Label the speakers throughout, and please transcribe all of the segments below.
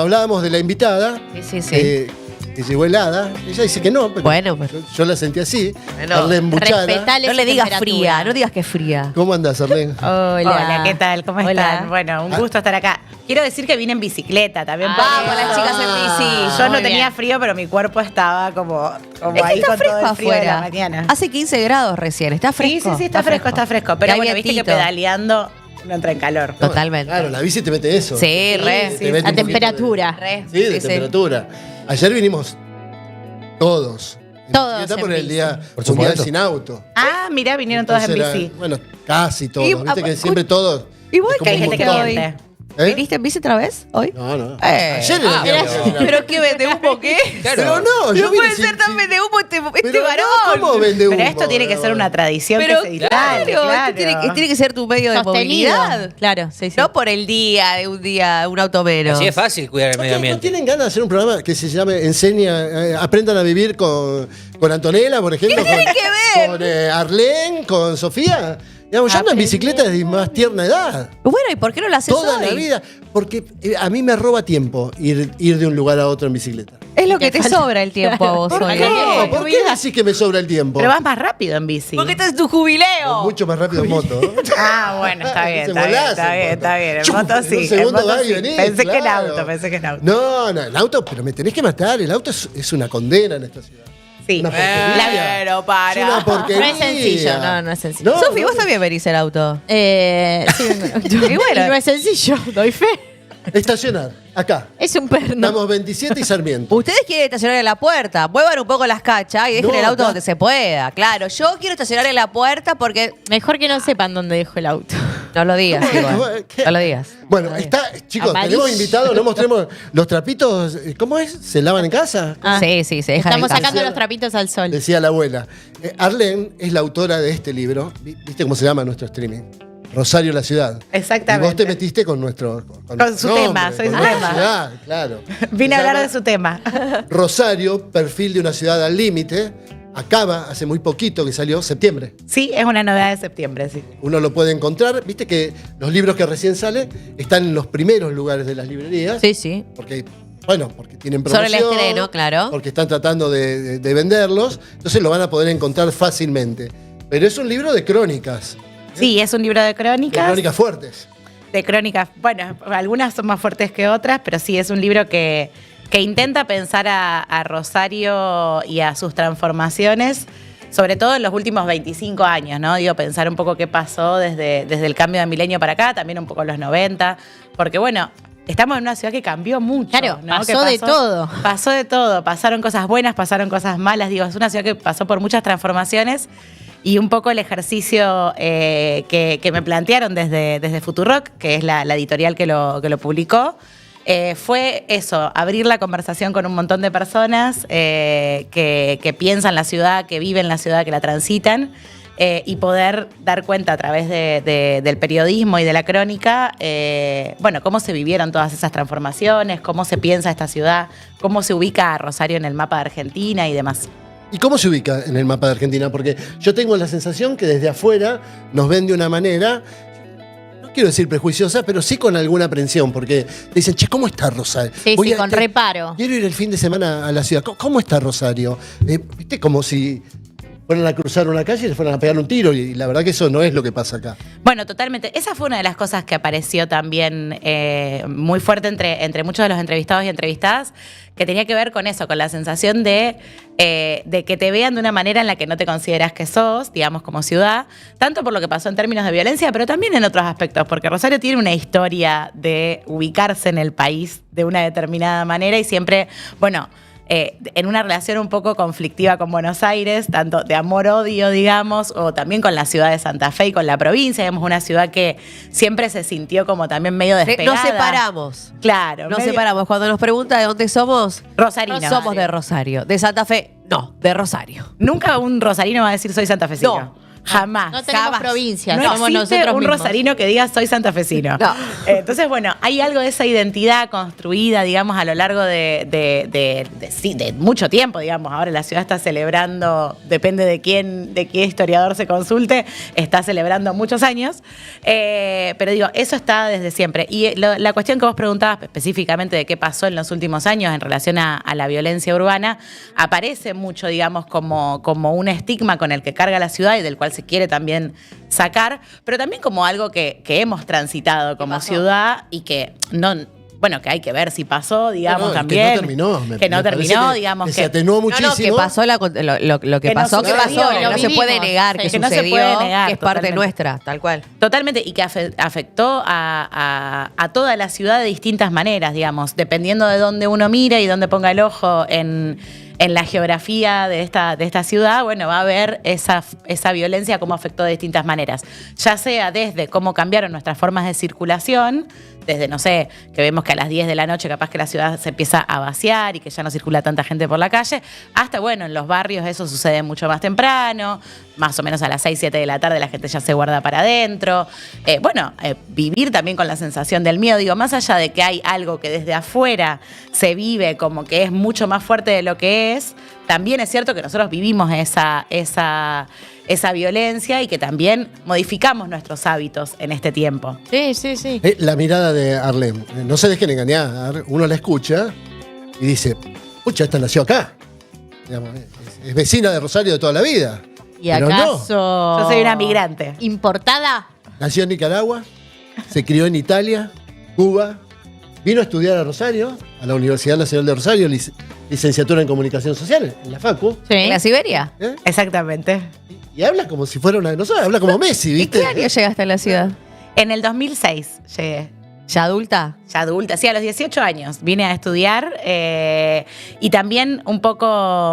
Speaker 1: Hablábamos de la invitada.
Speaker 2: Sí.
Speaker 1: Que llegó helada. Ella dice que no, pero
Speaker 2: Bueno, pues.
Speaker 1: yo la sentí así.
Speaker 2: Bueno,
Speaker 1: Arlene Buchara.
Speaker 3: respetale
Speaker 2: No le
Speaker 3: su
Speaker 2: digas
Speaker 3: temperatura.
Speaker 2: fría, no digas que es fría.
Speaker 1: ¿Cómo andás, Arlene?
Speaker 4: Hola, ¿qué tal? ¿Cómo
Speaker 3: Hola.
Speaker 4: están? Bueno, un gusto estar acá. Quiero decir que vine en bicicleta también.
Speaker 2: Vamos, las chicas en bici.
Speaker 4: Yo no
Speaker 3: Muy
Speaker 4: tenía
Speaker 3: bien.
Speaker 4: frío, pero mi cuerpo estaba como
Speaker 2: Es que
Speaker 4: ahí
Speaker 2: está
Speaker 4: con todo
Speaker 2: fresco
Speaker 4: el frío de la
Speaker 2: afuera.
Speaker 4: mañana.
Speaker 2: Hace 15 grados recién, está fresco.
Speaker 4: Sí, está fresco. Pero
Speaker 2: Y hay
Speaker 4: bueno, viste que
Speaker 2: vientito.
Speaker 4: pedaleando no entra en calor.
Speaker 2: Totalmente.
Speaker 1: Claro, la bici te mete eso.
Speaker 2: Sí, re.
Speaker 1: Te mete
Speaker 3: La
Speaker 1: un poquito
Speaker 3: temperatura.
Speaker 2: Re.
Speaker 1: Sí, de temperatura. Ayer vinimos todos. En
Speaker 3: Todos
Speaker 1: bicicleta
Speaker 3: en
Speaker 1: por el
Speaker 3: bici.
Speaker 1: día
Speaker 5: Por
Speaker 1: mundial
Speaker 5: supuesto.
Speaker 1: sin auto.
Speaker 4: Ah, mirá, vinieron todas en
Speaker 1: Entonces
Speaker 4: bici.
Speaker 1: bueno, casi todos.
Speaker 2: Y,
Speaker 1: Viste que
Speaker 2: ah,
Speaker 1: siempre todos.
Speaker 2: ¿Y vos
Speaker 1: es como
Speaker 4: Que hay
Speaker 1: un
Speaker 4: gente que
Speaker 1: montón.
Speaker 4: miente.
Speaker 1: ¿Eh?
Speaker 2: ¿Viniste en bici otra vez hoy?
Speaker 1: No.
Speaker 2: Eh.
Speaker 1: Ayer era el día mundial.
Speaker 2: ¿Pero qué vende humo qué?
Speaker 5: Claro.
Speaker 1: Pero no, yo
Speaker 2: No
Speaker 1: vine
Speaker 2: puede
Speaker 1: sin-
Speaker 2: ser tan
Speaker 1: sin-
Speaker 2: vende humo este
Speaker 1: Pero
Speaker 2: varón.
Speaker 1: no, ¿cómo vende humo?
Speaker 4: Pero esto tiene que ser una tradición
Speaker 2: Pero
Speaker 4: que se instale,
Speaker 2: claro, esto tiene que ser tu medio de
Speaker 3: Sostenido.
Speaker 2: movilidad.
Speaker 3: Claro, sí.
Speaker 2: No por el día, de un auto menos.
Speaker 5: Así es fácil cuidar el medio
Speaker 1: ¿No
Speaker 5: ambiente.
Speaker 1: tienen ganas de hacer un programa que se llame Aprendan a vivir con Antonella, por ejemplo?
Speaker 2: ¿Qué tiene que ver?
Speaker 1: Con Arlene, con Sofía. Digamos, yo ando en bicicleta desde más tierna edad.
Speaker 2: Bueno, ¿y por qué no lo haces
Speaker 1: Toda
Speaker 2: hoy?
Speaker 1: la vida. Porque a mí me roba tiempo ir de un lugar a otro en bicicleta.
Speaker 2: Es lo que te sobra el tiempo a vos
Speaker 1: ¿Por
Speaker 2: hoy.
Speaker 1: qué? ¿Por qué decís que me sobra el tiempo?
Speaker 4: Pero vas más rápido en bici.
Speaker 2: Porque este es tu jubileo.
Speaker 1: Mucho más rápido en moto.
Speaker 4: Ah, bueno, está bien,
Speaker 1: Se
Speaker 4: está bien,
Speaker 1: volás
Speaker 4: está
Speaker 1: en
Speaker 4: bien,
Speaker 1: moto.
Speaker 4: está bien. En
Speaker 1: Chuf,
Speaker 4: moto
Speaker 1: en
Speaker 4: sí.
Speaker 1: un segundo
Speaker 4: en moto
Speaker 1: vas y
Speaker 4: sí.
Speaker 1: venís,
Speaker 4: Pensé que en
Speaker 1: claro.
Speaker 4: auto, pensé que en auto.
Speaker 1: No, el auto, pero me tenés que matar. El auto es una condena en esta ciudad.
Speaker 4: Sí.
Speaker 1: Una porquería.
Speaker 2: Pero para.
Speaker 1: Es una porquería.
Speaker 3: No es sencillo, no es sencillo.
Speaker 1: No,
Speaker 2: Sofi,
Speaker 1: no,
Speaker 2: vos también venís el auto.
Speaker 3: Sí,
Speaker 2: Y bueno.
Speaker 3: no es sencillo, doy fe.
Speaker 1: Estacionar, acá.
Speaker 3: Es un perno.
Speaker 1: Estamos 27 y Sarmiento.
Speaker 2: Ustedes quieren estacionar en la puerta. Muevan un poco las cachas y dejen
Speaker 1: No,
Speaker 2: el auto
Speaker 1: acá.
Speaker 2: donde se pueda. Claro, yo quiero estacionar en la puerta porque.
Speaker 3: Mejor que no sepan dónde dejo el auto.
Speaker 2: No lo digas, igual.
Speaker 1: ¿Qué?
Speaker 2: No lo digas.
Speaker 1: Bueno, chicos,
Speaker 3: Amarillo.
Speaker 1: tenemos invitados, no mostremos los trapitos. ¿Cómo es? ¿Se lavan en casa?
Speaker 2: Sí, se dejan
Speaker 3: Estamos
Speaker 2: en casa.
Speaker 3: sacando los trapitos al sol.
Speaker 1: Decía la abuela. Arlene es la autora de este libro. ¿Viste cómo se llama nuestro streaming? Rosario la ciudad.
Speaker 4: Exactamente.
Speaker 1: Y vos te metiste con nuestro.
Speaker 4: Con su tema, soy
Speaker 1: con
Speaker 4: su
Speaker 1: nuestra
Speaker 4: tema.
Speaker 1: ciudad, claro.
Speaker 4: Vine a
Speaker 1: Se
Speaker 4: hablar
Speaker 1: llama
Speaker 4: de su tema.
Speaker 1: Rosario, perfil de una ciudad al límite. Acaba hace muy poquito que salió, septiembre.
Speaker 4: Sí, es una novedad de septiembre, sí.
Speaker 1: Uno lo puede encontrar. Viste que los libros que recién salen están en los primeros lugares de las librerías.
Speaker 2: Sí.
Speaker 1: Porque tienen
Speaker 2: Sobre
Speaker 1: promoción.
Speaker 2: el estreno, claro.
Speaker 1: Porque están tratando de venderlos. Entonces lo van a poder encontrar fácilmente. Pero es un libro de crónicas.
Speaker 4: Sí, es un libro de
Speaker 1: De
Speaker 4: crónicas.
Speaker 1: crónicas fuertes.
Speaker 4: De crónicas, bueno, algunas son más fuertes que otras, pero sí, es un libro que intenta pensar a Rosario y a sus transformaciones, sobre todo en los últimos 25 años, ¿no? Digo, pensar un poco qué pasó desde el cambio de milenio para acá, también un poco los 90, porque bueno, estamos en una ciudad que cambió mucho.
Speaker 3: Claro,
Speaker 4: ¿no?
Speaker 3: pasó de todo.
Speaker 4: Pasó de todo, pasaron cosas buenas, pasaron cosas malas, digo, es una ciudad que pasó por muchas transformaciones. Y un poco el ejercicio que me plantearon desde Futurock, que es la editorial que lo publicó, fue eso, abrir la conversación con un montón de personas que piensan la ciudad, que viven la ciudad, que la transitan, y poder dar cuenta a través del periodismo y de la crónica, bueno, cómo se vivieron todas esas transformaciones, cómo se piensa esta ciudad, cómo se ubica a Rosario en el mapa de Argentina y demás.
Speaker 1: ¿Y cómo se ubica en el mapa de Argentina? Porque yo tengo la sensación que desde afuera nos ven de una manera, no quiero decir prejuiciosa, pero sí con alguna aprensión, porque dicen, che, ¿cómo está Rosario?
Speaker 3: Sí, con reparo.
Speaker 1: Quiero ir el fin de semana a la ciudad. ¿Cómo está Rosario? ¿Viste? Como si fueran a cruzar una calle y se fueran a pegar un tiro, y la verdad que eso no es lo que pasa acá.
Speaker 4: Bueno, totalmente. Esa fue una de las cosas que apareció también muy fuerte entre muchos de los entrevistados y entrevistadas, que tenía que ver con eso, con la sensación de que te vean de una manera en la que no te consideras que sos, digamos, como ciudad, tanto por lo que pasó en términos de violencia, pero también en otros aspectos, porque Rosario tiene una historia de ubicarse en el país de una determinada manera y siempre, bueno, en una relación un poco conflictiva con Buenos Aires, tanto de amor-odio, digamos, o también con la ciudad de Santa Fe y con la provincia. Digamos, una ciudad que siempre se sintió como también medio despegada.
Speaker 2: Nos separamos.
Speaker 4: Claro.
Speaker 2: Nos
Speaker 4: medio
Speaker 2: separamos. Cuando nos pregunta de dónde somos,
Speaker 4: rosarino.
Speaker 2: somos de Rosario. De Santa Fe, no, de Rosario.
Speaker 4: Nunca un rosarino va a decir soy santafesino. Jamás.
Speaker 3: No tenemos
Speaker 2: Jamás.
Speaker 3: provincia,
Speaker 4: No
Speaker 3: somos
Speaker 4: existe
Speaker 3: nosotros
Speaker 4: un
Speaker 3: mismos.
Speaker 4: rosarino que diga soy santafesino.
Speaker 2: No.
Speaker 4: Entonces, bueno, hay algo de esa identidad construida, digamos, a lo largo de mucho tiempo, digamos. Ahora la ciudad está celebrando, depende de qué historiador se consulte, está celebrando muchos años. Pero digo, eso está desde siempre. Y la cuestión que vos preguntabas específicamente de qué pasó en los últimos años en relación a la violencia urbana, aparece mucho, digamos, como un estigma con el que carga la ciudad y del cual se quiere también sacar, pero también como algo que hemos transitado como ciudad y que que hay que ver si pasó, digamos, también.
Speaker 1: Que no terminó.
Speaker 4: Que no terminó,
Speaker 1: parece
Speaker 4: digamos.
Speaker 1: que se atenuó muchísimo.
Speaker 2: que pasó lo que
Speaker 4: Que
Speaker 2: pasó,
Speaker 4: no
Speaker 2: que pasó,
Speaker 4: sucedió,
Speaker 2: que
Speaker 4: lo
Speaker 2: no se
Speaker 3: vivimos.
Speaker 2: puede negar,
Speaker 3: Sí.
Speaker 2: que
Speaker 4: Que no se
Speaker 2: sucedió,
Speaker 4: puede negar,
Speaker 2: que es parte
Speaker 4: totalmente.
Speaker 2: nuestra, tal cual.
Speaker 4: Totalmente, y que afectó a toda la ciudad de distintas maneras, digamos, dependiendo de dónde uno mire y dónde ponga el ojo en la geografía de esta ciudad, bueno, va a ver esa violencia cómo afectó de distintas maneras. Ya sea desde cómo cambiaron nuestras formas de circulación, desde, no sé, que vemos que a las 10 de la noche capaz que la ciudad se empieza a vaciar y que ya no circula tanta gente por la calle, hasta, bueno, en los barrios eso sucede mucho más temprano, más o menos a las 6, 7 de la tarde la gente ya se guarda para adentro. Vivir también con la sensación del miedo, digo, más allá de que hay algo que desde afuera se vive como que es mucho más fuerte de lo que es, también es cierto que nosotros vivimos esa violencia y que también modificamos nuestros hábitos en este tiempo.
Speaker 3: Sí, sí, sí.
Speaker 1: La mirada de Arlem. No se dejen engañar. Uno la escucha y dice, pucha, esta nació acá. Digamos, es vecina de Rosario de toda la vida.
Speaker 3: ¿Y
Speaker 1: Pero
Speaker 3: acaso
Speaker 4: Yo soy una migrante.
Speaker 3: importada?
Speaker 1: Nació en Nicaragua, se crió en Italia, Cuba, vino a estudiar a Rosario, a la Universidad Nacional de Rosario, licenciatura en Comunicación Social, en la Facu.
Speaker 3: Sí.
Speaker 2: ¿En la Siberia?
Speaker 1: ¿eh?
Speaker 4: Exactamente.
Speaker 1: Y habla como si fuera una de nosotros, habla como Messi,
Speaker 2: ¿Y
Speaker 1: ¿viste?
Speaker 2: qué año llegaste a la ciudad?
Speaker 4: En el 2006 llegué.
Speaker 2: ¿Ya adulta?
Speaker 4: Ya adulta, sí, a los 18 años vine a estudiar y también un poco,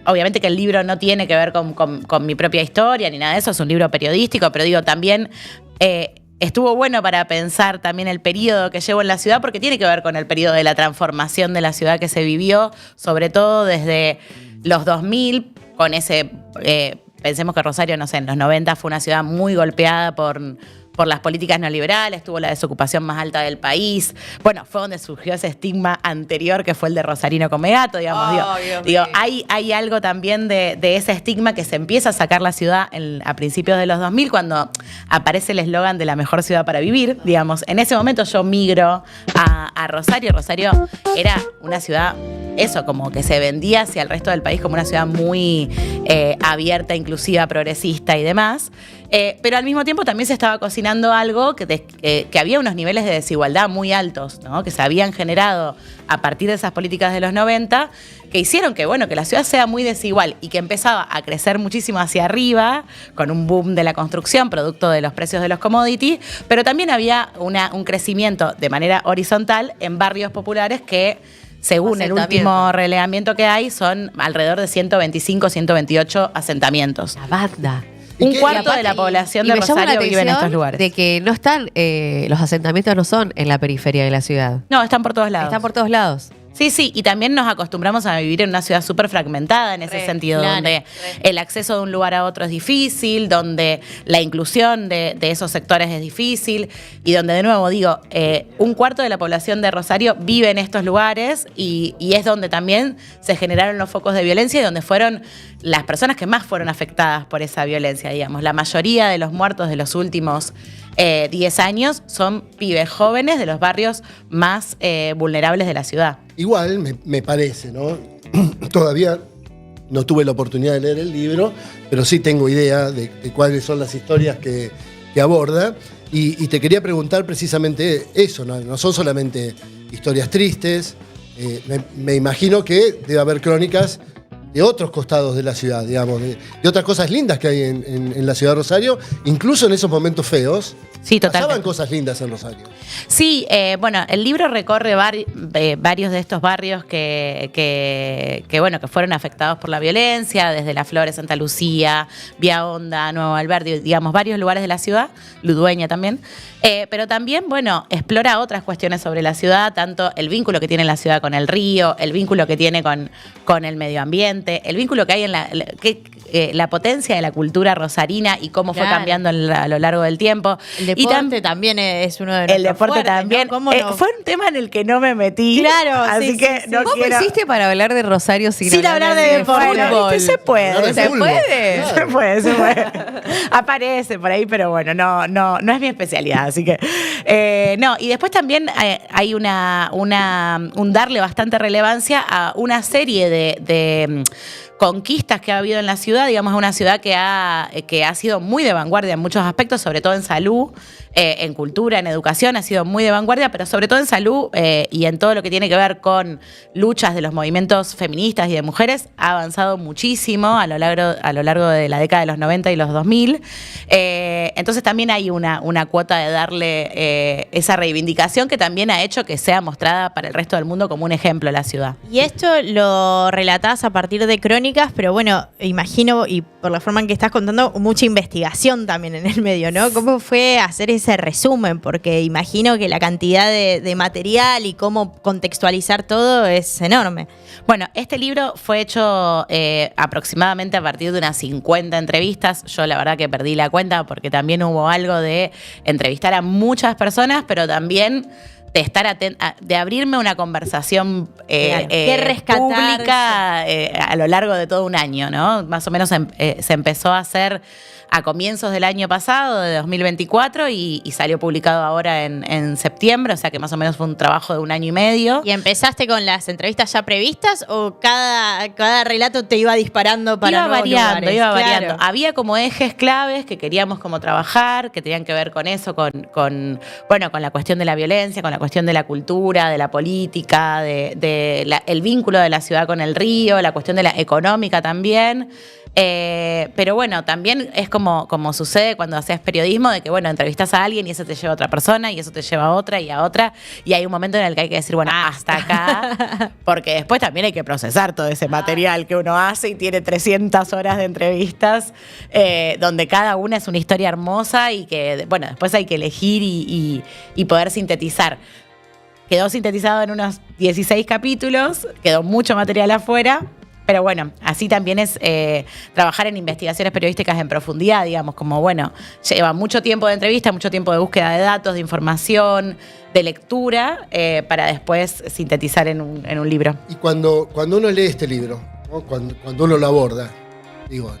Speaker 4: obviamente que el libro no tiene que ver con mi propia historia ni nada de eso, es un libro periodístico, pero digo, también estuvo bueno para pensar también el periodo que llevo en la ciudad porque tiene que ver con el periodo de la transformación de la ciudad que se vivió, sobre todo desde los 2000, con ese, pensemos que Rosario, no sé, en los 90 fue una ciudad muy golpeada por las políticas neoliberales, tuvo la desocupación más alta del país. Bueno, fue donde surgió ese estigma anterior que fue el de Rosarino come gato, digamos.
Speaker 2: Oh,
Speaker 4: Digo, hay algo también de ese estigma que se empieza a sacar la ciudad a principios de los 2000 cuando aparece el eslogan de la mejor ciudad para vivir, digamos. En ese momento yo migro a Rosario. Rosario era una ciudad, eso, como que se vendía hacia el resto del país como una ciudad muy abierta, inclusiva, progresista y demás. Pero al mismo tiempo también se estaba cocinando algo que había unos niveles de desigualdad muy altos, ¿no? Que se habían generado a partir de esas políticas de los 90, que hicieron que la ciudad sea muy desigual y que empezaba a crecer muchísimo hacia arriba, con un boom de la construcción, producto de los precios de los commodities, pero también había un crecimiento de manera horizontal en barrios populares que, según el último relevamiento que hay, son alrededor de 125, 128 asentamientos.
Speaker 2: La banda.
Speaker 1: ¿Y
Speaker 4: Un
Speaker 1: qué?
Speaker 4: cuarto
Speaker 2: Y aparte-
Speaker 4: de la población
Speaker 2: y
Speaker 4: de
Speaker 2: me llama la
Speaker 4: Rosario vive en
Speaker 2: atención
Speaker 4: estos lugares.
Speaker 2: de que no están, los asentamientos no son en la periferia de la ciudad.
Speaker 4: No, están por todos lados.
Speaker 2: Están por todos lados.
Speaker 4: Sí, y también nos acostumbramos a vivir en una ciudad súper fragmentada en ese sentido,
Speaker 3: claro,
Speaker 4: donde el acceso de un lugar a otro es difícil, donde la inclusión de esos sectores es difícil y donde, de nuevo, digo, un cuarto de la población de Rosario vive en estos lugares y es donde también se generaron los focos de violencia y donde fueron las personas que más fueron afectadas por esa violencia, digamos. La mayoría de los muertos de los últimos 10 años son pibes jóvenes de los barrios más vulnerables de la ciudad.
Speaker 1: Igual, me parece, ¿no? Todavía no tuve la oportunidad de leer el libro, pero sí tengo idea de cuáles son las historias que aborda. Y te quería preguntar precisamente eso, no son solamente historias tristes. Me imagino que debe haber crónicas de otros costados de la ciudad, digamos, de otras cosas lindas que hay en la ciudad de Rosario, incluso en esos momentos feos.
Speaker 4: Sí,
Speaker 1: Pasaban
Speaker 4: totalmente.
Speaker 1: cosas lindas en Rosario.
Speaker 4: Sí, el libro recorre varios de estos barrios que fueron afectados por la violencia, desde Las Flores, Santa Lucía, Vía Honda, Nuevo Alberdi, digamos, varios lugares de la ciudad, Ludueña también. Pero también, explora otras cuestiones sobre la ciudad, tanto el vínculo que tiene la ciudad con el río, el vínculo que tiene con el medio ambiente, el vínculo que hay la potencia de la cultura rosarina y cómo fue
Speaker 3: Claro.
Speaker 4: cambiando a lo largo del tiempo.
Speaker 3: El
Speaker 4: Y
Speaker 3: deporte también es uno de nuestros
Speaker 4: el deporte
Speaker 3: fuertes, ¿no?
Speaker 4: también.
Speaker 3: ¿Cómo no?
Speaker 4: Fue un tema en el que no me metí.
Speaker 3: Claro,
Speaker 4: así
Speaker 3: sí,
Speaker 4: que
Speaker 3: sí,
Speaker 4: no
Speaker 3: sí.
Speaker 2: ¿Cómo
Speaker 4: quiero.
Speaker 2: hiciste para hablar de Rosario
Speaker 4: Sin hablar de deporte.
Speaker 2: fútbol?
Speaker 4: ¿Viste? Se puede.
Speaker 1: Hablar de
Speaker 2: ¿Se
Speaker 1: fútbol.
Speaker 2: puede?
Speaker 1: Claro.
Speaker 4: Se puede. Aparece por ahí, pero bueno, no es mi especialidad. Así que. No, y después también hay un darle bastante relevancia a una serie de conquistas que ha habido en la ciudad, digamos, una ciudad que ha sido muy de vanguardia en muchos aspectos, sobre todo en salud, en cultura, en educación, ha sido muy de vanguardia, pero sobre todo en salud y en todo lo que tiene que ver con luchas de los movimientos feministas y de mujeres, ha avanzado muchísimo a lo largo de la década de los 90 y los 2000. Entonces también hay una cuota de darle esa reivindicación que también ha hecho que sea mostrada para el resto del mundo como un ejemplo la ciudad.
Speaker 3: Y esto lo relatás a partir de crónicas, pero bueno, imagino, y por la forma en que estás contando, mucha investigación también en el medio, ¿no? ¿Cómo fue hacer ese resumen? Porque imagino que la cantidad de material y cómo contextualizar todo es enorme.
Speaker 4: Bueno, este libro fue hecho aproximadamente a partir de unas 50 entrevistas. Yo la verdad que perdí la cuenta porque también hubo algo de entrevistar a muchas personas, pero también de estar de abrirme una conversación
Speaker 3: Claro. ¿Qué rescatar?
Speaker 4: pública a lo largo de todo un año, ¿no? Más o menos se empezó a hacer a comienzos del año pasado, de 2024, y salió publicado ahora en septiembre, o sea que más o menos fue un trabajo de un año y medio.
Speaker 3: ¿Y empezaste con las entrevistas ya previstas o cada relato te iba disparando para
Speaker 4: iba
Speaker 3: nuevos
Speaker 4: variando,
Speaker 3: lugares?
Speaker 4: iba
Speaker 3: Claro.
Speaker 4: variando. Había como ejes claves que queríamos como trabajar, que tenían que ver con eso, con la cuestión de la violencia, con la cuestión de la cultura, de la política, el vínculo de la ciudad con el río, la cuestión de la económica también. Pero bueno, también es como sucede cuando haces periodismo, de que bueno, entrevistas a alguien y eso te lleva a otra persona y eso te lleva a otra y a otra, y hay un momento en el que hay que decir, bueno, hasta acá, porque después también hay que procesar todo ese material que uno hace y tiene 300 horas de entrevistas, donde cada una es una historia hermosa y que, bueno, después hay que elegir y poder sintetizar. Quedó sintetizado en unos 16 capítulos, quedó mucho material afuera. Pero bueno, así también es trabajar en investigaciones periodísticas en profundidad, digamos, como bueno, lleva mucho tiempo de entrevista, mucho tiempo de búsqueda de datos, de información, de lectura, para después sintetizar en un libro.
Speaker 1: Y cuando uno lee este libro, ¿no? cuando uno lo aborda, digo,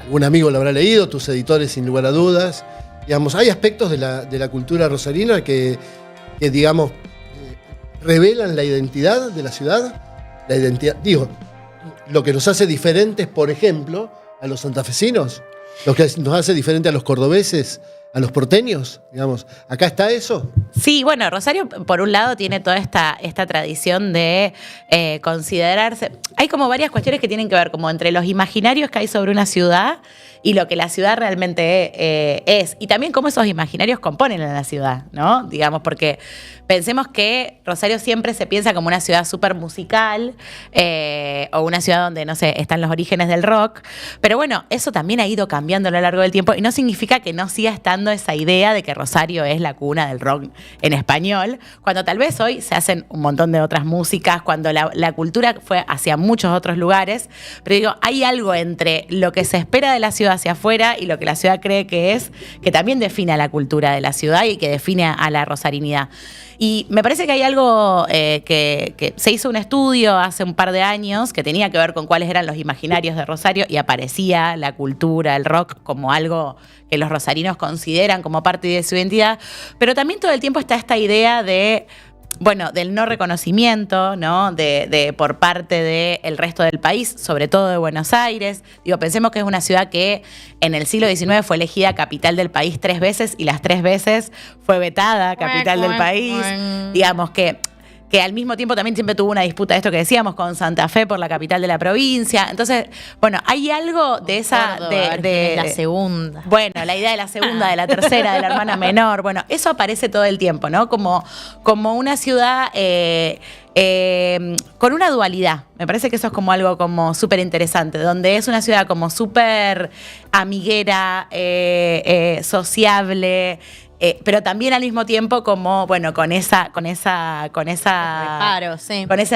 Speaker 1: algún amigo lo habrá leído, tus editores sin lugar a dudas, digamos, hay aspectos de la cultura rosarina que digamos, revelan la identidad de la ciudad, la identidad, digo, lo que nos hace diferentes, por ejemplo, a los santafesinos, lo que nos hace diferente a los cordobeses, a los porteños, digamos. ¿Acá está eso?
Speaker 4: Sí, bueno, Rosario, por un lado, tiene toda esta tradición de considerarse. Hay como varias cuestiones que tienen que ver como entre los imaginarios que hay sobre una ciudad y lo que la ciudad realmente es. Y también cómo esos imaginarios componen a la ciudad, ¿no? Digamos, porque pensemos que Rosario siempre se piensa como una ciudad súper musical o una ciudad donde, no sé, están los orígenes del rock. Pero bueno, eso también ha ido cambiando a lo largo del tiempo y no significa que no siga estando esa idea de que Rosario es la cuna del rock en español, cuando tal vez hoy se hacen un montón de otras músicas, cuando la cultura fue hacia muchos otros lugares. Pero digo, hay algo entre lo que se espera de la ciudad hacia afuera y lo que la ciudad cree que es, que también define a la cultura de la ciudad y que define a la rosarinidad. Y me parece que hay algo que se hizo un estudio hace un par de años que tenía que ver con cuáles eran los imaginarios de Rosario y aparecía la cultura, el rock, como algo que los rosarinos consideran como parte de su identidad. Pero también todo el tiempo está esta idea de, bueno, del no reconocimiento, ¿no? De por parte del resto del país, sobre todo de Buenos Aires. Digo, pensemos que es una ciudad que en el siglo XIX fue elegida capital del país 3 veces y las 3 veces fue vetada capital del país. Digamos que al mismo tiempo también siempre tuvo una disputa, esto que decíamos, con Santa Fe por la capital de la provincia. Entonces, bueno, hay algo de esa...
Speaker 3: Córdoba, de la segunda.
Speaker 4: Bueno, la idea de la segunda, de la tercera, de la hermana menor, bueno, eso aparece todo el tiempo, ¿no? Como una ciudad con una dualidad. Me parece que eso es como algo como súper interesante, donde es una ciudad como súper amiguera, sociable, pero también al mismo tiempo como, bueno, con ese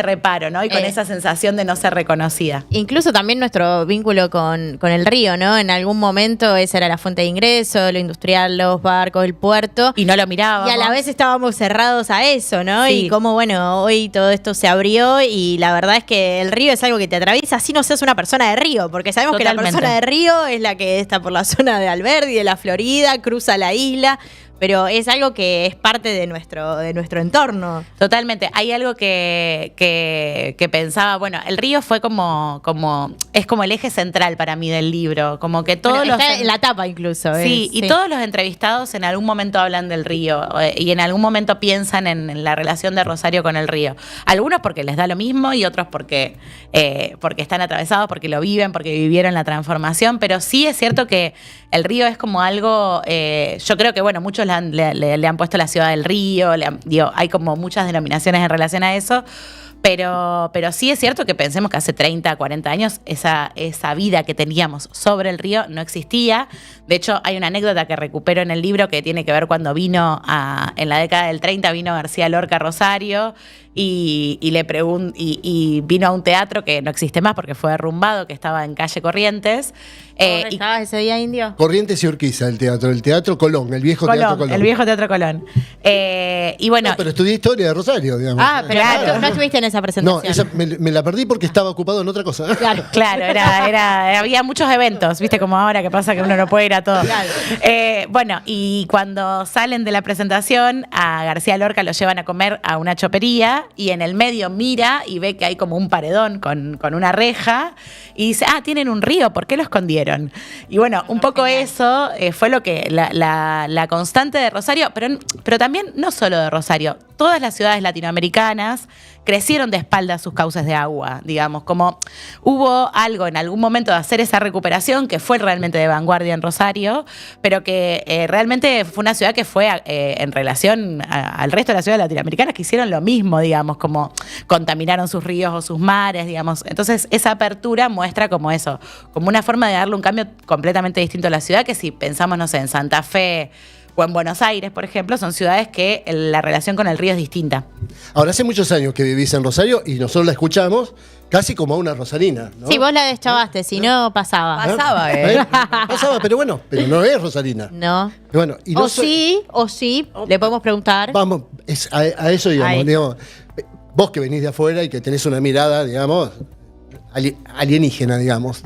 Speaker 4: reparo, ¿no? Y con esa sensación de no ser reconocida.
Speaker 3: Incluso también nuestro vínculo con el río, ¿no? En algún momento esa era la fuente de ingreso, lo industrial, los barcos, el puerto.
Speaker 4: Y no lo mirábamos.
Speaker 3: Y a la vez estábamos cerrados a eso, ¿no?
Speaker 4: Sí.
Speaker 3: Y como, bueno, hoy todo esto se abrió y la verdad es que el río es algo que te atraviesa, así no seas una persona de río, porque sabemos que la
Speaker 4: Totalmente.
Speaker 3: persona de río es la que está por la zona de Alberdi, de la Florida, cruza la isla, pero es algo que es parte de nuestro entorno.
Speaker 4: Totalmente. Hay algo que pensaba, bueno, el río fue es como el eje central para mí del libro, como que todos
Speaker 3: Bueno,
Speaker 4: los...
Speaker 3: está en la tapa incluso.
Speaker 4: Sí, y todos los entrevistados en algún momento hablan del río y en algún momento piensan en la relación de Rosario con el río. Algunos porque les da lo mismo y otros porque están atravesados, porque lo viven, porque vivieron la transformación, pero sí es cierto que el río es como algo, yo creo que, bueno, muchos le han puesto la ciudad del río, hay como muchas denominaciones en relación a eso. Pero sí es cierto que pensemos que hace 30, 40 años esa vida que teníamos sobre el río no existía. De hecho, hay una anécdota que recupero en el libro que tiene que ver cuando en la década del 30 vino García Lorca a Rosario y vino a un teatro que no existe más porque fue derrumbado, que estaba en calle Corrientes.
Speaker 3: ¿Estabas ese día, Indio?
Speaker 1: Corrientes y Urquiza, el Teatro Colón, el viejo Teatro Colón.
Speaker 4: El viejo Teatro Colón. Y bueno.
Speaker 1: No, pero estudié historia de Rosario, digamos.
Speaker 3: Ah, pero
Speaker 4: Claro.
Speaker 3: no estuviste en esa
Speaker 1: No,
Speaker 3: presentación.
Speaker 1: esa me la perdí porque estaba ocupado en otra cosa.
Speaker 4: Claro, había muchos eventos, viste como ahora que pasa que uno no puede ir a todos.
Speaker 3: Claro.
Speaker 4: Bueno, y cuando salen de la presentación, a García Lorca lo llevan a comer a una chopería y en el medio mira y ve que hay como un paredón con una reja y dice, tienen un río, ¿por qué lo escondieron? Y bueno, un poco eso fue lo que la constante de Rosario, pero también no solo de Rosario, todas las ciudades latinoamericanas crecieron de espaldas sus cauces de agua, digamos, como hubo algo en algún momento de hacer esa recuperación que fue realmente de vanguardia en Rosario, pero que realmente fue una ciudad que fue en relación al resto de las ciudades latinoamericanas que hicieron lo mismo, digamos, como contaminaron sus ríos o sus mares, digamos. Entonces esa apertura muestra como eso, como una forma de darle un cambio completamente distinto a la ciudad, que si pensamos, no sé, en Santa Fe o en Buenos Aires, por ejemplo, son ciudades que la relación con el río es distinta.
Speaker 1: Ahora, hace muchos años que vivís en Rosario y nosotros la escuchamos casi como a una rosarina, ¿no?
Speaker 3: Sí, vos la deschavaste, si no pasaba.
Speaker 2: Pasaba,
Speaker 1: Pasaba, pero no es rosarina.
Speaker 3: No.
Speaker 1: Bueno, y no
Speaker 3: O sí, le podemos preguntar.
Speaker 1: Vamos, a eso
Speaker 3: Ahí.
Speaker 1: digamos. Vos que venís de afuera y que tenés una mirada, digamos, alienígena, digamos.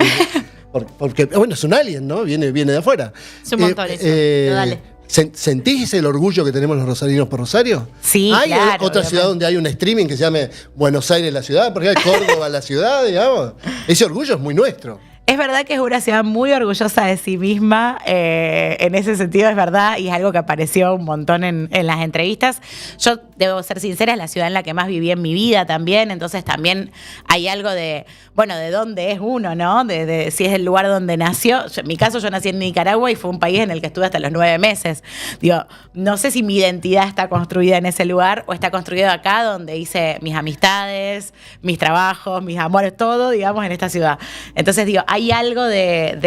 Speaker 1: Porque, bueno, es un alien, ¿no? Viene de afuera.
Speaker 3: Es un montón eso. Pero dale.
Speaker 1: ¿Sentís el orgullo que tenemos los rosarinos por Rosario?
Speaker 4: Sí,
Speaker 1: ¿Hay
Speaker 4: claro,
Speaker 1: otra
Speaker 4: obviamente.
Speaker 1: ciudad donde hay un streaming que se llame Buenos Aires la ciudad? Porque hay Córdoba la ciudad, digamos. Ese orgullo es muy nuestro.
Speaker 4: Es verdad que es una ciudad muy orgullosa de sí misma, en ese sentido es verdad, y es algo que apareció un montón en las entrevistas. Yo, debo ser sincera, es la ciudad en la que más viví en mi vida también, entonces también hay algo de, bueno, de dónde es uno, ¿no? De si es el lugar donde nació. En mi caso, yo nací en Nicaragua y fue un país en el que estuve hasta los 9 meses. Digo, no sé si mi identidad está construida en ese lugar o está construida acá, donde hice mis amistades, mis trabajos, mis amores, todo, digamos, en esta ciudad. Entonces, digo, hay algo de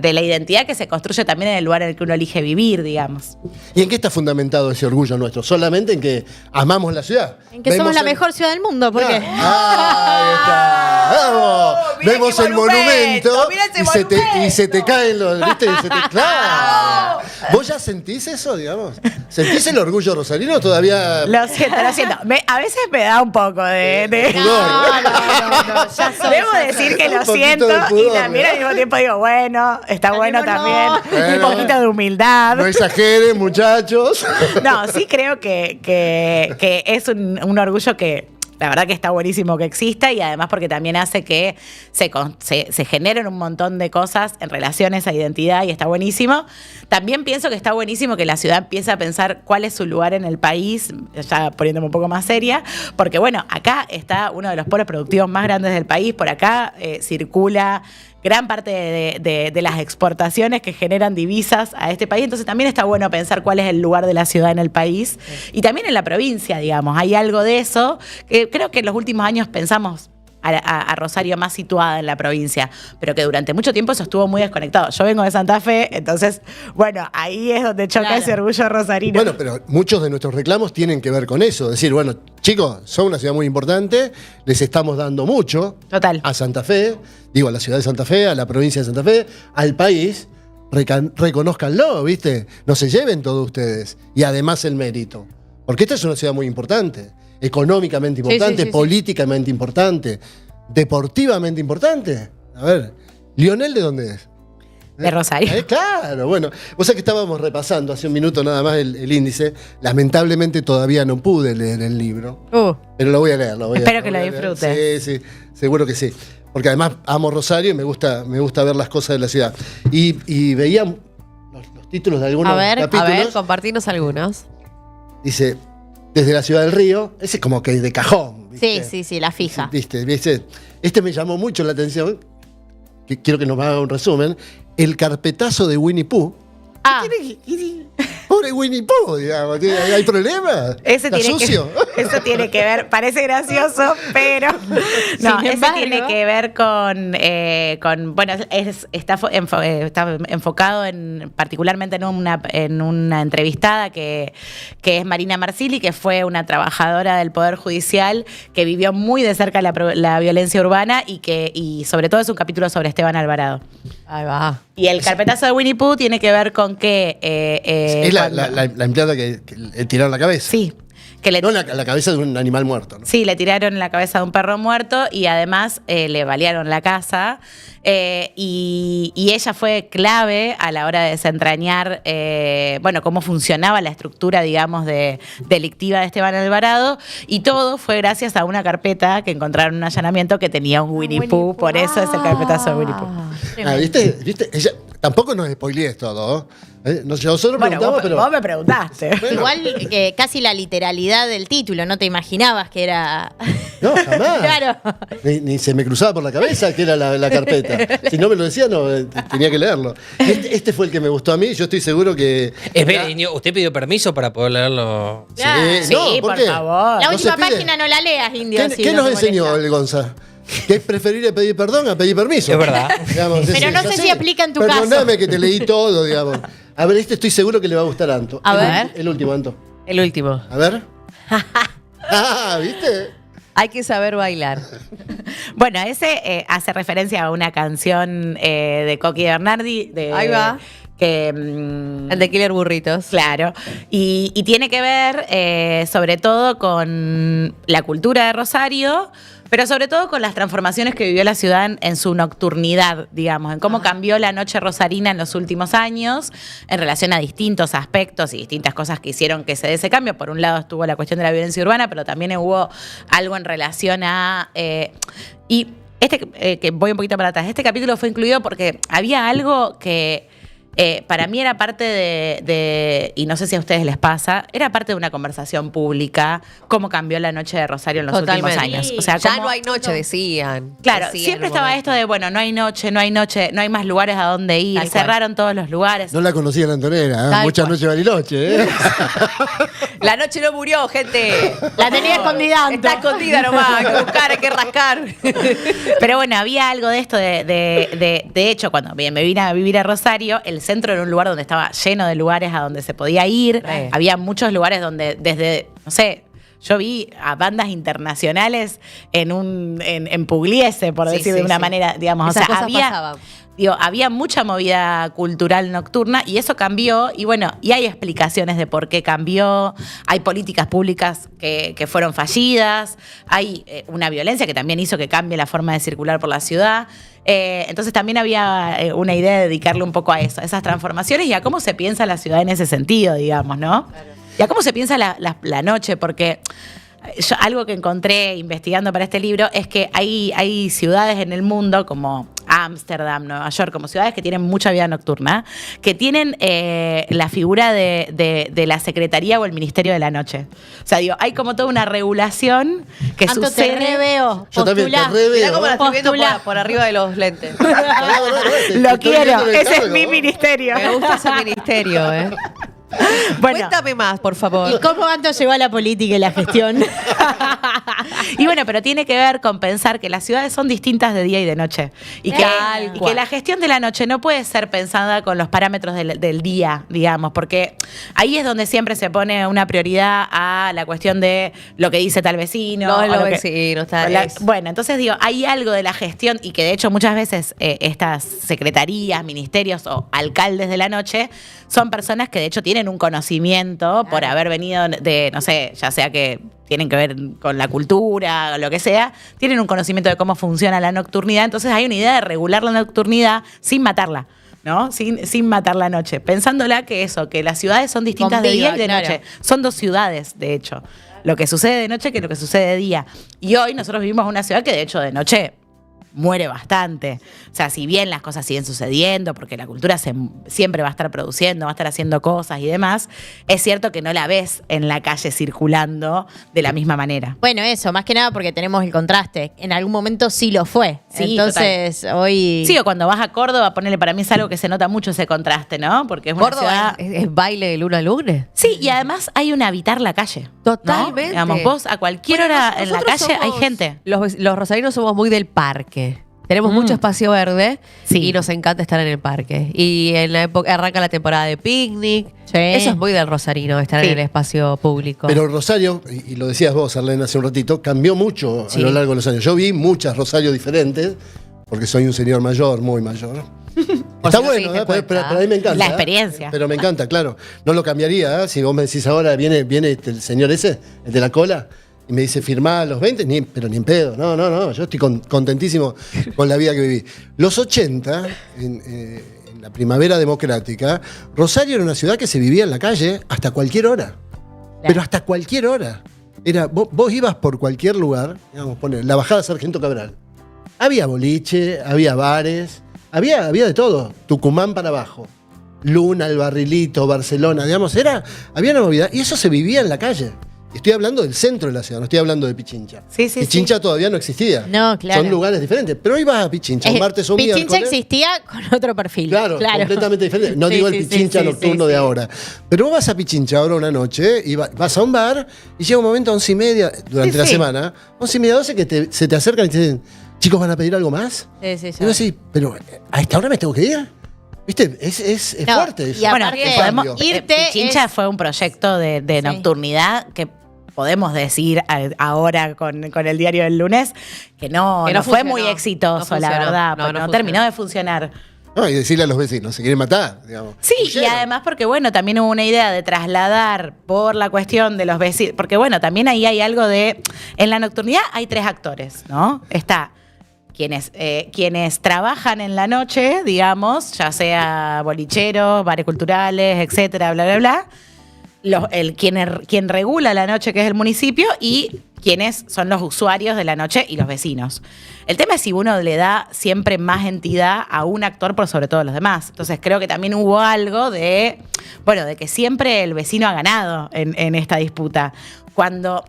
Speaker 4: la identidad que se construye también en el lugar en el que uno elige vivir, digamos.
Speaker 1: ¿Y en qué está fundamentado ese orgullo nuestro? Solamente en que amamos la ciudad.
Speaker 3: En que somos la mejor ciudad del mundo, porque
Speaker 1: Ahí está. ¡Vamos!
Speaker 2: Mirá
Speaker 1: Vemos
Speaker 2: qué
Speaker 1: el monumento
Speaker 2: mirá ese
Speaker 1: y se te caen los. ¿Viste? ¡Claro! ¿Vos ya sentís eso, digamos? ¿Sentís el orgullo rosarino todavía?
Speaker 4: Lo siento. A veces me da un poco de
Speaker 1: Pudor.
Speaker 3: ya sos.
Speaker 4: Debo decir que
Speaker 1: Un
Speaker 4: lo
Speaker 1: poquito
Speaker 4: siento
Speaker 1: de pudor,
Speaker 4: y también al mismo tiempo digo, bueno, está bueno también.
Speaker 3: Animémonos.
Speaker 4: Un poquito de humildad.
Speaker 1: No exageren, muchachos.
Speaker 4: No, sí creo que es un orgullo que la verdad que está buenísimo que exista y además porque también hace que se generen un montón de cosas en relación a esa identidad y está buenísimo. También pienso que está buenísimo que la ciudad empiece a pensar cuál es su lugar en el país, ya poniéndome un poco más seria, porque bueno, acá está uno de los polos productivos más grandes del país, por acá circula gran parte de las exportaciones que generan divisas a este país. Entonces también está bueno pensar cuál es el lugar de la ciudad en el país y también en la provincia, digamos. Hay algo de eso que creo que en los últimos años pensamos a Rosario más situada en la provincia, pero que durante mucho tiempo eso estuvo muy desconectado. Yo vengo de Santa Fe, entonces, bueno, ahí es donde choca ese orgullo rosarino.
Speaker 1: Bueno, pero muchos de nuestros reclamos tienen que ver con eso. Decir, bueno, chicos, son una ciudad muy importante, les estamos dando mucho
Speaker 4: Total.
Speaker 1: a Santa Fe, digo, a la ciudad de Santa Fe, a la provincia de Santa Fe, al país. Reconózcanlo, ¿viste? No se lleven todos ustedes. Y además el mérito. Porque esta es una ciudad muy importante. Económicamente importante,
Speaker 2: sí.
Speaker 1: políticamente importante, deportivamente importante. A ver, ¿Lionel de dónde es?
Speaker 4: De Rosario.
Speaker 1: Claro, bueno. Vos sabés que estábamos repasando hace un minuto nada más el índice. Lamentablemente todavía no pude leer el libro. Pero lo voy a leer.
Speaker 4: Espero que lo disfrutes.
Speaker 1: Sí, seguro que sí. Porque además amo Rosario y me gusta ver las cosas de la ciudad. Y veía los títulos de algunos capítulos.
Speaker 2: A ver, compartirnos algunos.
Speaker 1: Dice, desde la ciudad del río, ese es como que de cajón. ¿viste?
Speaker 3: Sí, la fija.
Speaker 1: ¿Viste? Este me llamó mucho la atención, que quiero que nos haga un resumen. El carpetazo de Winnie Pooh. Pobre Winnie Pooh, digamos. ¿Hay problema?
Speaker 4: Eso tiene que ver, parece gracioso, pero no, eso tiene que ver con bueno, está enfocado particularmente en una entrevistada que es Marina Marsili, que fue una trabajadora del Poder Judicial que vivió muy de cerca la violencia urbana y sobre todo es un capítulo sobre Esteban Alvarado.
Speaker 2: Ahí va.
Speaker 4: Y el carpetazo de Winnie Pooh tiene que ver con que...
Speaker 1: es la empleada que le tiraron la cabeza.
Speaker 4: Sí.
Speaker 1: No, la cabeza de un animal muerto, ¿no?
Speaker 4: Sí, le tiraron la cabeza de un perro muerto y además le balearon la casa. Y ella fue clave a la hora de desentrañar cómo funcionaba la estructura, digamos, delictiva de Esteban Alvarado. Y todo fue gracias a una carpeta que encontraron en un allanamiento que tenía un Winnie Pooh. Por eso es el carpetazo de Winnie Pooh.
Speaker 1: ¿Viste? Ella, tampoco nos spoilees todo, nosotros preguntamos, pero...
Speaker 4: vos me preguntaste.
Speaker 1: Bueno.
Speaker 3: Igual que casi la literalidad del título, no te imaginabas que era...
Speaker 1: No, jamás.
Speaker 3: Claro.
Speaker 1: Ni se me cruzaba por la cabeza que era la carpeta. Si no me lo decía, no, tenía que leerlo. Este fue el que me gustó a mí, yo estoy seguro que...
Speaker 5: Espera, Indio, ¿usted pidió permiso para poder leerlo?
Speaker 4: Sí, por favor.
Speaker 3: La
Speaker 1: ¿No
Speaker 3: última
Speaker 1: se pide?
Speaker 3: página no la leas, Indio.
Speaker 1: ¿Qué nos enseñó el Gonza? Que es preferible pedir perdón a pedir permiso.
Speaker 5: Es verdad.
Speaker 1: Digamos,
Speaker 3: Pero no sé si aplica en tu caso.
Speaker 1: Perdóname que te leí todo, digamos. A ver, estoy seguro que le va a gustar a Anto.
Speaker 2: A ver.
Speaker 1: El último, Anto.
Speaker 2: El último.
Speaker 1: A ver. ¿Viste?
Speaker 2: Hay que saber bailar.
Speaker 4: Bueno, ese hace referencia a una canción de Coqui Bernardi.
Speaker 2: Ahí va.
Speaker 4: El
Speaker 2: de Killer Burritos.
Speaker 4: Claro. Y tiene que ver sobre todo con la cultura de Rosario, pero sobre todo con las transformaciones que vivió la ciudad en su nocturnidad, digamos, en cómo cambió la noche rosarina en los últimos años en relación a distintos aspectos y distintas cosas que hicieron que se dé ese cambio. Por un lado estuvo la cuestión de la violencia urbana, pero también hubo algo en relación a... que voy un poquito para atrás. Este capítulo fue incluido porque había algo que... para mí era parte y no sé si a ustedes les pasa, era parte de una conversación pública, cómo cambió la noche de Rosario en los últimos años. O sea,
Speaker 2: ya no hay noche, decían.
Speaker 4: Claro,
Speaker 2: Decían
Speaker 4: siempre
Speaker 2: en un
Speaker 4: estaba
Speaker 2: momento.
Speaker 4: esto de, bueno, no hay noche, no hay más lugares a donde ir,
Speaker 2: Tal cual.
Speaker 4: cerraron todos los lugares.
Speaker 1: No la conocía en Antonera,
Speaker 2: Tal
Speaker 1: muchas
Speaker 2: cual.
Speaker 1: noches Bariloche,
Speaker 2: La noche no murió, gente.
Speaker 3: La tenía escondida, Anto.
Speaker 2: Está escondida nomás, hay que buscar, hay que rascar.
Speaker 4: Pero bueno, había algo de esto de hecho, cuando me vine a vivir a Rosario, el centro era un lugar donde estaba lleno de lugares a donde se podía ir.
Speaker 2: Sí.
Speaker 4: Había muchos lugares donde desde, no sé, yo vi a bandas internacionales en Pugliese, por
Speaker 2: Sí,
Speaker 4: decir
Speaker 2: sí,
Speaker 4: de una
Speaker 2: sí.
Speaker 4: manera, digamos.
Speaker 2: Esas
Speaker 4: o sea,
Speaker 2: cosas pasaban.
Speaker 4: había mucha movida cultural nocturna y eso cambió. Y bueno, y hay explicaciones de por qué cambió. Hay políticas públicas que fueron fallidas. Hay una violencia que también hizo que cambie la forma de circular por la ciudad. Entonces también había una idea de dedicarle un poco a eso, a esas transformaciones y a cómo se piensa la ciudad en ese sentido, digamos, ¿no? Claro. Y a cómo se piensa la noche, porque algo que encontré investigando para este libro es que hay ciudades en el mundo como Ámsterdam, Nueva York, como ciudades que tienen mucha vida nocturna, que tienen la figura de la Secretaría o el Ministerio de la Noche. O sea, digo, hay como toda una regulación que
Speaker 3: Anto,
Speaker 4: sucede.
Speaker 3: te reveo.
Speaker 1: Yo también te
Speaker 3: Postulá.
Speaker 1: reveo.
Speaker 2: Mirá cómo la estoy viendo
Speaker 3: Postulá.
Speaker 2: por arriba de los lentes.
Speaker 4: Lo quiero, ese es mi ministerio.
Speaker 2: Me gusta ese ministerio,
Speaker 4: Bueno,
Speaker 2: Cuéntame más, por favor.
Speaker 3: ¿Y cómo Anto llegó a la política y la gestión?
Speaker 4: Y bueno, pero tiene que ver con pensar que las ciudades son distintas de día y de noche. Y que la gestión de la noche no puede ser pensada con los parámetros del día, digamos, porque ahí es donde siempre se pone una prioridad a la cuestión de lo que dice tal vecino.
Speaker 6: No,
Speaker 4: o
Speaker 6: los
Speaker 4: lo que-
Speaker 6: vecinos, tal
Speaker 4: la-
Speaker 6: vez.
Speaker 4: bueno, entonces digo, hay algo de la gestión y que de hecho muchas veces estas secretarías, ministerios o alcaldes de la noche son personas que de hecho tienen un conocimiento por haber venido de, no sé, ya sea que tienen que ver con la cultura o lo que sea, tienen un conocimiento de cómo funciona la nocturnidad, entonces hay una idea de regular la nocturnidad sin matarla. ¿No? Sin matar la noche. Pensándola que eso, que las ciudades son distintas de
Speaker 3: Conviva,
Speaker 4: día y de
Speaker 3: claro.
Speaker 4: noche. Son dos ciudades, de hecho. Lo que sucede de noche que lo que sucede de día. Y hoy nosotros vivimos en una ciudad que de hecho de noche muere bastante. O sea, si bien las cosas siguen sucediendo, porque la cultura siempre va a estar produciendo, va a estar haciendo cosas y demás, es cierto que no la ves en la calle circulando de la misma manera.
Speaker 3: Bueno, eso, más que nada porque tenemos el contraste. En algún momento sí lo fue.
Speaker 4: Sí,
Speaker 3: Entonces, hoy.
Speaker 4: Sí, o cuando vas a Córdoba, ponele, para mí es algo que se nota mucho ese contraste, ¿no? Porque es una ciudad...
Speaker 6: Córdoba es baile de luna a lunes.
Speaker 4: Sí, y además hay un habitar la calle. ¿no?
Speaker 6: Totalmente.
Speaker 4: Digamos, vos a cualquier
Speaker 6: Bueno,
Speaker 4: hora en la
Speaker 6: nosotros
Speaker 4: calle hay
Speaker 6: somos-
Speaker 4: gente.
Speaker 6: Los rosarinos somos muy del parque. Tenemos mucho espacio verde
Speaker 4: Sí.
Speaker 6: y nos encanta estar en el parque. Y en la época arranca la temporada de picnic.
Speaker 3: Sí.
Speaker 6: Eso es muy del rosarino, estar
Speaker 4: Sí.
Speaker 6: en el espacio público.
Speaker 1: Pero Rosario, y lo decías vos, Arlene, hace un ratito, cambió mucho
Speaker 6: Sí.
Speaker 1: a lo largo de los años. Yo vi muchas Rosario diferentes, porque soy un señor mayor, muy mayor. Está
Speaker 6: si no te
Speaker 1: bueno,
Speaker 6: diste
Speaker 1: pero
Speaker 6: cuenta.
Speaker 1: a mí me encanta.
Speaker 4: La experiencia.
Speaker 1: Pero me encanta, claro. No lo cambiaría. Si vos me decís ahora, viene el señor ese, el de la cola, y me dice, firmá a los 20, pero ni en pedo. No, yo estoy contentísimo con la vida que viví. Los 80, en la primavera democrática, Rosario era una ciudad que se vivía en la calle hasta cualquier hora. Pero hasta cualquier hora. Vos ibas por cualquier lugar, digamos, poner la bajada Sargento Cabral. Había boliche, había bares, había de todo. Tucumán para abajo. Luna, el Barrilito, Barcelona, digamos, había una movida. Y eso se vivía en la calle. Estoy hablando del centro de la ciudad, no estoy hablando de Pichincha.
Speaker 4: Sí, sí,
Speaker 1: Pichincha todavía no existía.
Speaker 3: No, claro.
Speaker 1: Son lugares diferentes. Pero ibas a Pichincha, un martes o un
Speaker 3: Pichincha
Speaker 1: miércoles.
Speaker 3: existía con otro perfil.
Speaker 1: Claro, completamente diferente. No
Speaker 3: Sí,
Speaker 1: digo el
Speaker 3: sí,
Speaker 1: Pichincha
Speaker 3: sí, sí,
Speaker 1: nocturno
Speaker 3: sí,
Speaker 1: de
Speaker 3: sí.
Speaker 1: ahora. Pero vos vas a Pichincha ahora una noche y vas a un bar y llega un momento a 11:30 durante
Speaker 6: Sí,
Speaker 1: la
Speaker 6: sí.
Speaker 1: semana, 11:30, 12 que se te acercan y te dicen, chicos, ¿van a pedir algo más?
Speaker 3: Sí, sí,
Speaker 1: Y vos decís, pero ¿a esta hora me tengo que ir? ¿Viste? Es
Speaker 3: No,
Speaker 1: fuerte eso.
Speaker 3: y
Speaker 4: Bueno,
Speaker 3: aparte,
Speaker 1: el
Speaker 4: podemos,
Speaker 1: cambio.
Speaker 3: irte
Speaker 4: Pichincha
Speaker 3: es-
Speaker 4: fue un proyecto de
Speaker 3: Sí.
Speaker 4: nocturnidad que podemos decir ahora con el diario del lunes que no fue
Speaker 6: funcionó.
Speaker 4: muy exitoso,
Speaker 6: No funcionó.
Speaker 4: la verdad.
Speaker 6: No,
Speaker 4: porque
Speaker 6: no
Speaker 4: no
Speaker 6: funcionó.
Speaker 4: terminó de funcionar.
Speaker 1: No, y decirle a los vecinos, se quieren matar, digamos.
Speaker 4: Sí, y
Speaker 1: Huyeron.
Speaker 4: además porque, bueno, también hubo una idea de trasladar por la cuestión de los vecinos, porque, bueno, también ahí hay algo de, en la nocturnidad hay tres actores, ¿no? Está quienes trabajan en la noche, digamos, ya sea bolicheros, bares culturales, etcétera, bla, bla, bla. Quien regula la noche, que es el municipio, y quienes son los usuarios de la noche y los vecinos. El tema es si uno le da siempre más entidad a un actor por sobre todo los demás. Entonces creo que también hubo algo de que siempre el vecino ha ganado en esta disputa. Cuando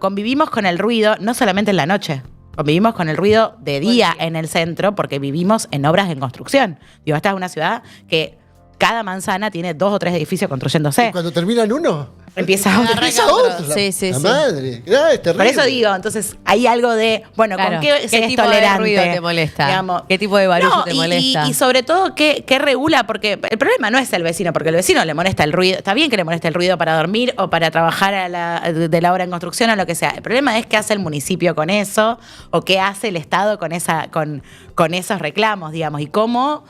Speaker 4: convivimos con el ruido, no solamente en la noche, convivimos con el ruido de día en el centro, porque vivimos en obras en construcción. Digo, esta es una ciudad que cada manzana tiene 2 o 3 edificios construyéndose.
Speaker 1: Cuando terminan uno,
Speaker 4: Empieza otro.
Speaker 1: empieza otro.
Speaker 3: Sí, sí,
Speaker 1: la
Speaker 3: sí.
Speaker 1: madre. Es terrible.
Speaker 4: Por eso digo, entonces hay algo de, bueno,
Speaker 6: Claro.
Speaker 4: ¿con qué se es
Speaker 6: tipo
Speaker 4: tolerante?
Speaker 6: de ruido te molesta?
Speaker 4: Digamos.
Speaker 6: ¿Qué tipo de barullo
Speaker 4: No,
Speaker 6: te
Speaker 4: y-
Speaker 6: molesta?
Speaker 4: Y sobre todo, ¿qué regula? Porque el problema no es el vecino, porque el vecino le molesta el ruido. Está bien que le moleste el ruido para dormir o para trabajar de la obra en construcción o lo que sea. El problema es qué hace el municipio con eso o qué hace el Estado con esos reclamos, digamos, y cómo,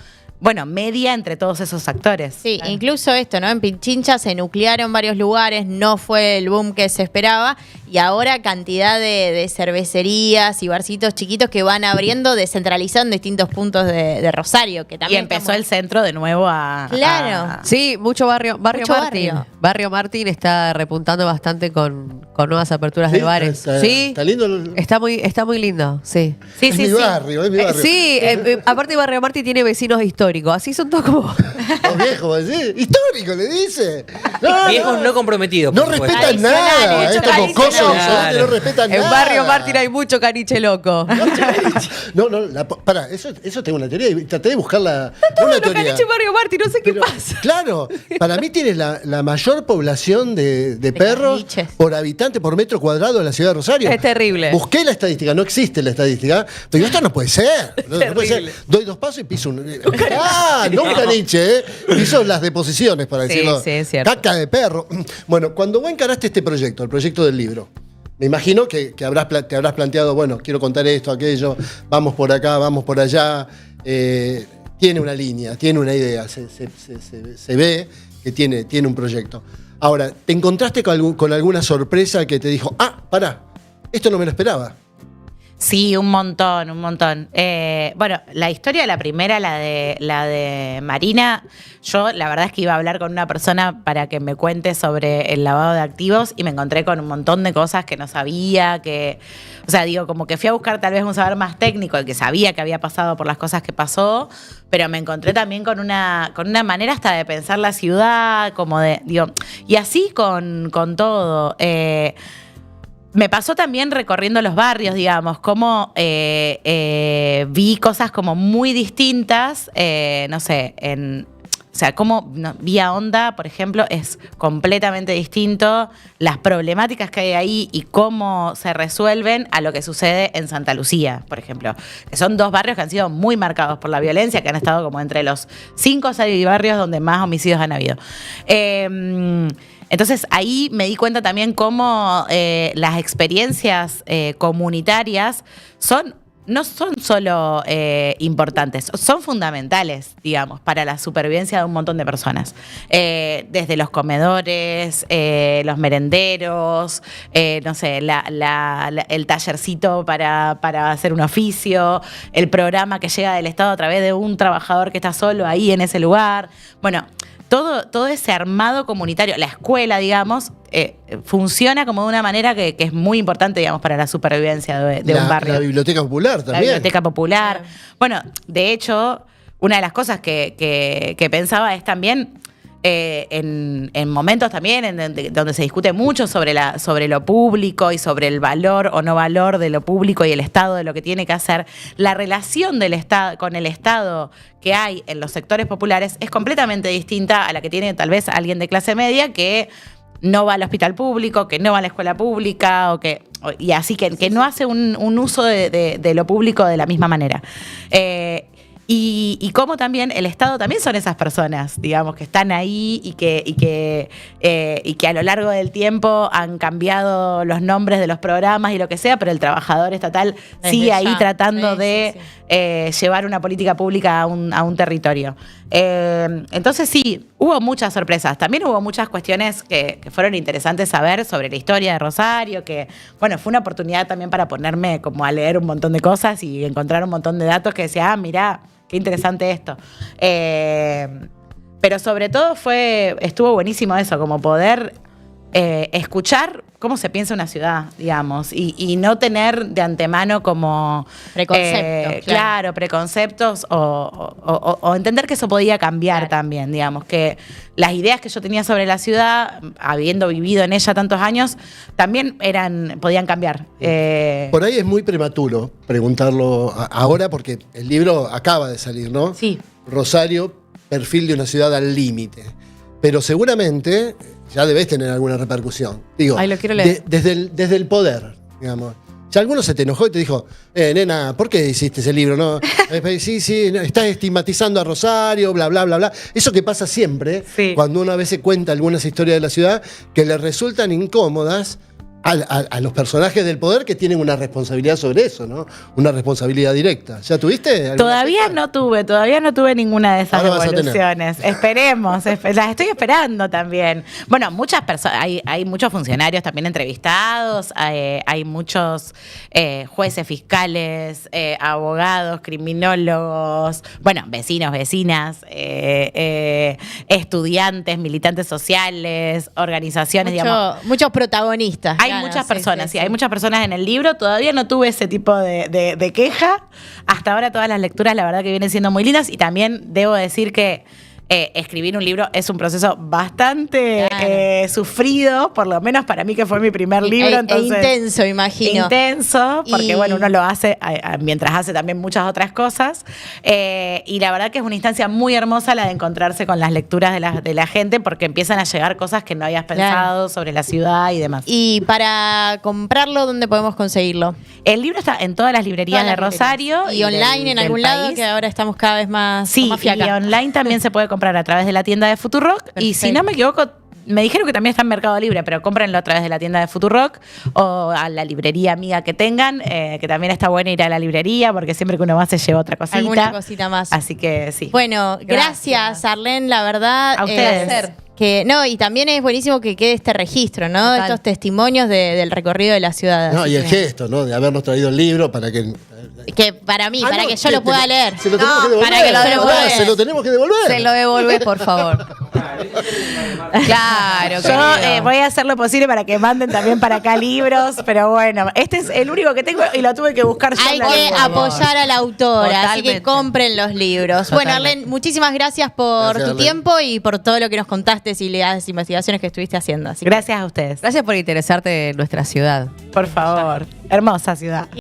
Speaker 4: media entre todos esos actores.
Speaker 3: Sí, incluso esto, ¿no? En Pichincha se nuclearon varios lugares, no fue el boom que se esperaba y ahora cantidad de cervecerías y barcitos chiquitos que van abriendo, descentralizando en distintos puntos de Rosario. Que
Speaker 4: Y
Speaker 3: también
Speaker 4: empezó
Speaker 3: estamos-
Speaker 4: el centro de nuevo a...
Speaker 3: Claro.
Speaker 6: Sí, mucho barrio
Speaker 3: Mucho
Speaker 6: Martín.
Speaker 3: barrio.
Speaker 6: Barrio Martín está repuntando bastante con nuevas aperturas de bares. Sí,
Speaker 1: Está lindo.
Speaker 6: está muy lindo, sí.
Speaker 4: Sí,
Speaker 1: es
Speaker 4: sí,
Speaker 1: mi
Speaker 4: sí.
Speaker 1: barrio, es mi barrio.
Speaker 6: Sí, aparte Barrio Martín tiene vecinos históricos, así son todos como
Speaker 1: Los viejos, ¿sí? Histórico, le dice.
Speaker 5: Viejos no comprometidos.
Speaker 1: No
Speaker 5: por supuesto.
Speaker 1: respetan nada.
Speaker 3: Tradicionales,
Speaker 1: Estos
Speaker 3: tradicionales.
Speaker 1: mocosos
Speaker 5: Claro.
Speaker 1: no respetan
Speaker 6: En
Speaker 1: nada.
Speaker 6: Barrio Mártir hay mucho caniche loco.
Speaker 1: Pará, eso tengo una teoría y traté de buscarla. No una
Speaker 6: Los
Speaker 1: teoría.
Speaker 6: caniches en Barrio Mártir, no sé qué
Speaker 1: Pero,
Speaker 6: pasa.
Speaker 1: claro, para mí tienes la mayor población de perros
Speaker 3: caniches.
Speaker 1: por habitante por metro cuadrado de la ciudad de Rosario.
Speaker 6: Es terrible.
Speaker 1: Busqué la estadística, no existe la estadística, pero digo, esto no puede ser. No puede ser.
Speaker 6: Terrible.
Speaker 1: Doy 2 pasos y piso un. No un caniche, ¿eh? Piso las deposiciones, para
Speaker 6: Sí,
Speaker 1: decirlo.
Speaker 6: sí, es cierto.
Speaker 1: Caca de perro. Bueno, cuando vos encaraste este proyecto, el proyecto del libro, me imagino que te habrás planteado, bueno, quiero contar esto, aquello, vamos por acá, vamos por allá. Tiene una línea, tiene una idea, se ve que tiene un proyecto. Ahora, ¿te encontraste con alguna sorpresa que te dijo, pará, esto no me lo esperaba?
Speaker 4: Sí, un montón, un montón. Bueno, la historia de la primera, la de Marina, yo la verdad es que iba a hablar con una persona para que me cuente sobre el lavado de activos y me encontré con un montón de cosas que no sabía, o sea, digo, como que fui a buscar tal vez un saber más técnico, el que sabía que había pasado por las cosas que pasó, pero me encontré también con una manera hasta de pensar la ciudad, como y así con todo. Me pasó también recorriendo los barrios, digamos, como vi cosas como muy distintas, no sé, o sea, como Vía Honda, por ejemplo, es completamente distinto las problemáticas que hay ahí y cómo se resuelven a lo que sucede en Santa Lucía, por ejemplo, que son 2 barrios que han sido muy marcados por la violencia, que han estado como entre los 5 o 6 barrios donde más homicidios han habido. Entonces ahí me di cuenta también cómo las experiencias comunitarias no son solo importantes, son fundamentales, digamos, para la supervivencia de un montón de personas. Desde los comedores, los merenderos, no sé, el tallercito para hacer un oficio, el programa que llega del Estado a través de un trabajador que está solo ahí en ese lugar. Bueno, todo ese armado comunitario, la escuela, digamos, funciona como de una manera que es muy importante, digamos, para la supervivencia de un barrio.
Speaker 1: La biblioteca popular también.
Speaker 4: La biblioteca popular. Bueno, de hecho, una de las cosas que pensaba es también en momentos también donde se discute mucho sobre lo público y sobre el valor o no valor de lo público y el Estado de lo que tiene que hacer, la relación del Estado con el Estado que hay en los sectores populares es completamente distinta a la que tiene tal vez alguien de clase media que no va al hospital público, que no va a la escuela pública y así que no hace un uso de lo público de la misma manera. Y cómo también el Estado también son esas personas, digamos, que están ahí y que a lo largo del tiempo han cambiado los nombres de los programas y lo que sea, pero el trabajador estatal sigue ahí tratando de llevar una política pública a un territorio. Entonces sí, hubo muchas sorpresas. También hubo muchas cuestiones que fueron interesantes saber sobre la historia de Rosario, que bueno, fue una oportunidad también para ponerme como a leer un montón de cosas y encontrar un montón de datos que decía, mirá, qué interesante esto. Pero sobre todo estuvo buenísimo eso, como poder escuchar cómo se piensa una ciudad, digamos, y no tener de antemano como
Speaker 3: Preconceptos,
Speaker 4: claro, preconceptos o entender que eso podía cambiar también, digamos, que las ideas que yo tenía sobre la ciudad, habiendo vivido en ella tantos años, también podían cambiar.
Speaker 1: Por ahí es muy prematuro preguntarlo ahora porque el libro acaba de salir, ¿no?
Speaker 4: Sí.
Speaker 1: Rosario, perfil de una ciudad al límite. Pero seguramente ya debes tener alguna repercusión. Digo,
Speaker 6: Ay, lo quiero leer.
Speaker 1: desde el poder, digamos. Si alguno se te enojó y te dijo, nena, ¿por qué hiciste ese libro? No, sí, estás estigmatizando a Rosario, bla, bla, bla, bla. Eso que pasa siempre, cuando uno a veces cuenta algunas historias de la ciudad que le resultan incómodas a los personajes del poder que tienen una responsabilidad sobre eso, ¿no? Una responsabilidad directa. ¿Ya tuviste?
Speaker 4: Todavía no tuve ninguna de esas
Speaker 1: Ahora vas a tener.
Speaker 4: devoluciones. Esperemos, las estoy esperando también. Bueno, muchas personas, hay muchos funcionarios también entrevistados, hay muchos jueces, fiscales, abogados, criminólogos, bueno, vecinos, vecinas, estudiantes, militantes sociales, organizaciones, digamos.
Speaker 3: Muchos protagonistas.
Speaker 4: Hay muchas personas, sí, hay muchas personas en el libro. Todavía no tuve ese tipo de queja. Hasta ahora todas las lecturas, la verdad que vienen siendo muy lindas. Y también debo decir que escribir un libro es un proceso bastante sufrido, por lo menos para mí que fue mi primer libro. Entonces,
Speaker 3: intenso, imagino.
Speaker 4: Intenso, porque bueno, uno lo hace mientras hace también muchas otras cosas. Y la verdad que es una instancia muy hermosa la de encontrarse con las lecturas de la gente, porque empiezan a llegar cosas que no habías pensado sobre la ciudad y demás.
Speaker 3: Y para comprarlo, ¿dónde podemos conseguirlo?
Speaker 4: El libro está en todas las librerías de Rosario.
Speaker 3: Y online en
Speaker 4: del
Speaker 3: algún lado,
Speaker 4: país.
Speaker 3: que ahora estamos cada vez más,
Speaker 4: Sí,
Speaker 3: con más fiaca.
Speaker 4: y online también se puede comprar a través de la tienda de Futurock. Y si no me equivoco, me dijeron que también está en Mercado Libre, pero cómprenlo a través de la tienda de Futurock o a la librería amiga que tengan, que también está bueno ir a la librería, porque siempre que uno va se lleva otra cosita.
Speaker 3: Alguna cosita más.
Speaker 4: Así que sí.
Speaker 3: Bueno, gracias Arlene, la verdad.
Speaker 4: A ustedes.
Speaker 3: Y también es buenísimo que quede este registro, ¿no?
Speaker 6: Total.
Speaker 3: Estos testimonios del recorrido de la ciudad.
Speaker 1: No,
Speaker 3: Así
Speaker 1: y el
Speaker 3: que-
Speaker 1: gesto, ¿no? De habernos traído el libro para que.
Speaker 3: Que para mí, para
Speaker 1: no,
Speaker 3: que yo lo pueda leer.
Speaker 1: Se lo tenemos que devolver.
Speaker 3: para que lo
Speaker 1: Pará,
Speaker 3: devuelva.
Speaker 1: se lo tenemos que devolver.
Speaker 6: Se lo devolvés, por favor. Claro,
Speaker 4: Yo
Speaker 6: querido.
Speaker 4: voy a hacer lo posible para que manden también para acá libros, pero bueno, este es el único que tengo y lo tuve que buscar yo.
Speaker 3: Hay
Speaker 4: en la
Speaker 3: que
Speaker 4: vida.
Speaker 3: apoyar a la autora, así que
Speaker 6: Totalmente.
Speaker 3: compren los libros. Bueno,
Speaker 6: Totalmente.
Speaker 3: Arlene, muchísimas gracias por
Speaker 1: Gracias,
Speaker 3: tu
Speaker 1: Arlene.
Speaker 3: tiempo y por todo lo que nos contaste y las investigaciones que estuviste haciendo. Así que-
Speaker 4: Gracias a ustedes.
Speaker 6: Gracias por interesarte en nuestra ciudad.
Speaker 4: Por favor. Hermosa ciudad.